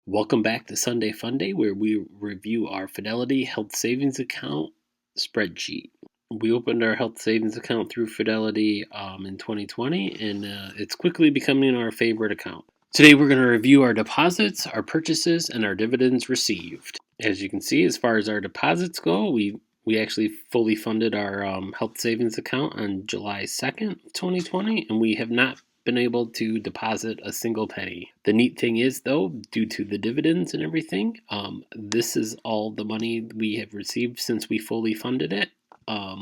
Welcome back to Sunday Funday, where we review our Fidelity Health Savings Account spreadsheet. We opened our health savings account through Fidelity in 2020, and it's quickly becoming our favorite account. Today, we're going to review our deposits, our purchases, and our dividends received. As you can see, as far as our deposits go, we actually fully funded our health savings account on July 2nd, 2020, and we have not been able to deposit a single penny. The neat thing is, though, due to the dividends and everything, this is all the money we have received since we fully funded it,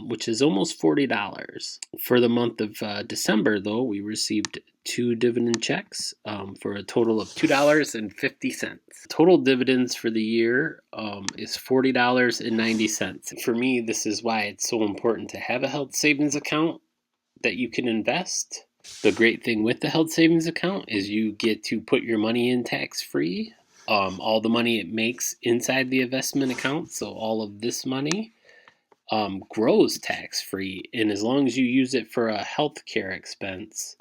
which is almost $40. For the month of December, though, we received 2 dividend checks for a total of $2.50. Total dividends for the year is $40.90. For me, this is why it's so important to have a health savings account that you can invest. The great thing with the health savings account is you get to put your money in tax-free. All the money it makes inside the investment account, so all of this money grows tax-free. And as long as you use it for a healthcare expense,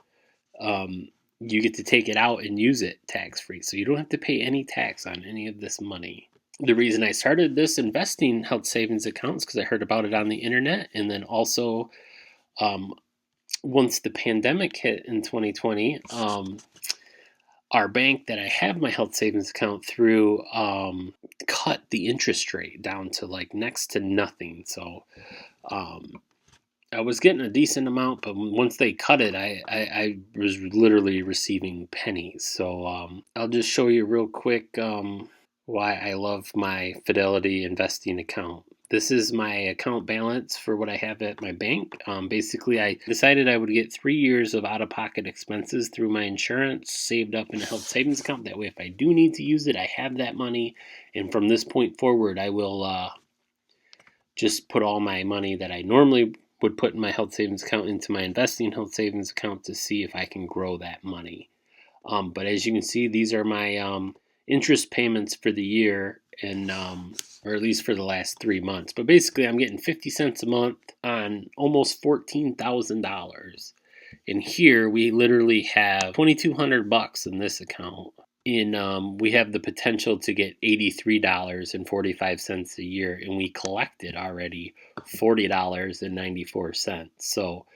you get to take it out and use it tax-free. So you don't have to pay any tax on any of this money. The reason I started this investing health savings account is because I heard about it on the internet, and then also once the pandemic hit in 2020, our bank that I have my health savings account through cut the interest rate down to like next to nothing. So I was getting a decent amount, but once they cut it, I was literally receiving pennies. So I'll just show you real quick why I love my Fidelity investing account. This is my account balance for what I have at my bank. Basically, I decided I would get 3 years of out-of-pocket expenses through my insurance saved up in a health savings account. That way, if I do need to use it, I have that money. And from this point forward, I will just put all my money that I normally would put in my health savings account into my investing health savings account to see if I can grow that money. But as you can see, these are my interest payments for the year, and or at least for the last 3 months. But basically, I'm getting 50 cents a month on almost $14,000. And here we literally have $2,200 in this account. And we have the potential to get $83.45 a year, and we collected already $40.94. So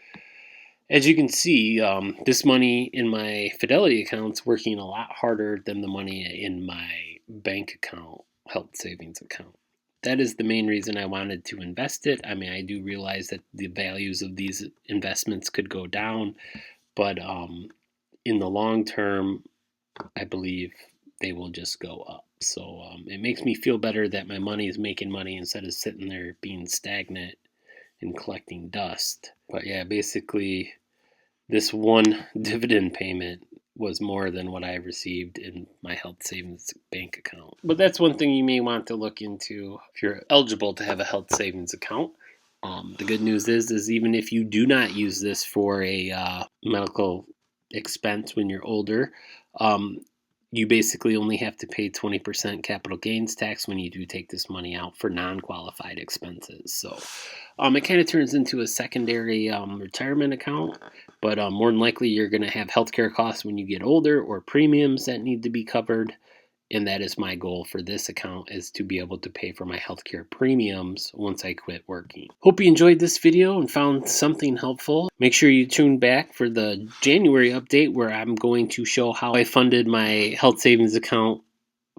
as you can see, this money in my Fidelity account's working a lot harder than the money in my bank account, health savings account. That is the main reason I wanted to invest it. I mean, I do realize that the values of these investments could go down, but in the long term, I believe they will just go up. So it makes me feel better that my money is making money instead of sitting there being stagnant and collecting dust. But yeah, basically, this one dividend payment was more than what I received in my health savings bank account. But that's one thing you may want to look into if you're eligible to have a health savings account. The good news is even if you do not use this for a medical expense when you're older, you basically only have to pay 20% capital gains tax when you do take this money out for non-qualified expenses. So it kind of turns into a secondary retirement account, but more than likely you're going to have healthcare costs when you get older or premiums that need to be covered. And that is my goal for this account, is to be able to pay for my healthcare premiums once I quit working. Hope you enjoyed this video and found something helpful. Make sure you tune back for the January update, where I'm going to show how I funded my health savings account,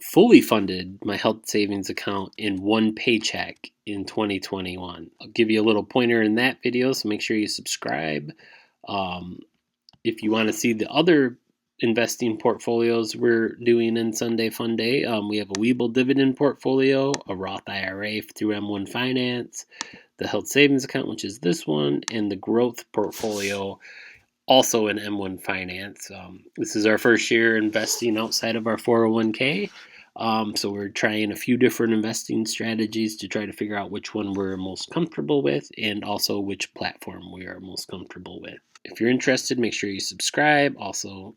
fully funded my health savings account in one paycheck in 2021. I'll give you a little pointer in that video, so make sure you subscribe. If you want to see the other investing portfolios we're doing in Sunday Funday, we have a Webull dividend portfolio, a Roth IRA through M1 Finance, the health savings account, which is this one, and the growth portfolio, also in M1 Finance. This is our first year investing outside of our 401k, so we're trying a few different investing strategies to try to figure out which one we're most comfortable with, and also which platform we are most comfortable with. If you're interested, make sure you subscribe. Also,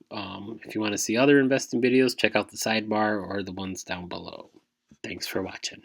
if you want to see other investing videos, check out the sidebar or the ones down below. Thanks for watching.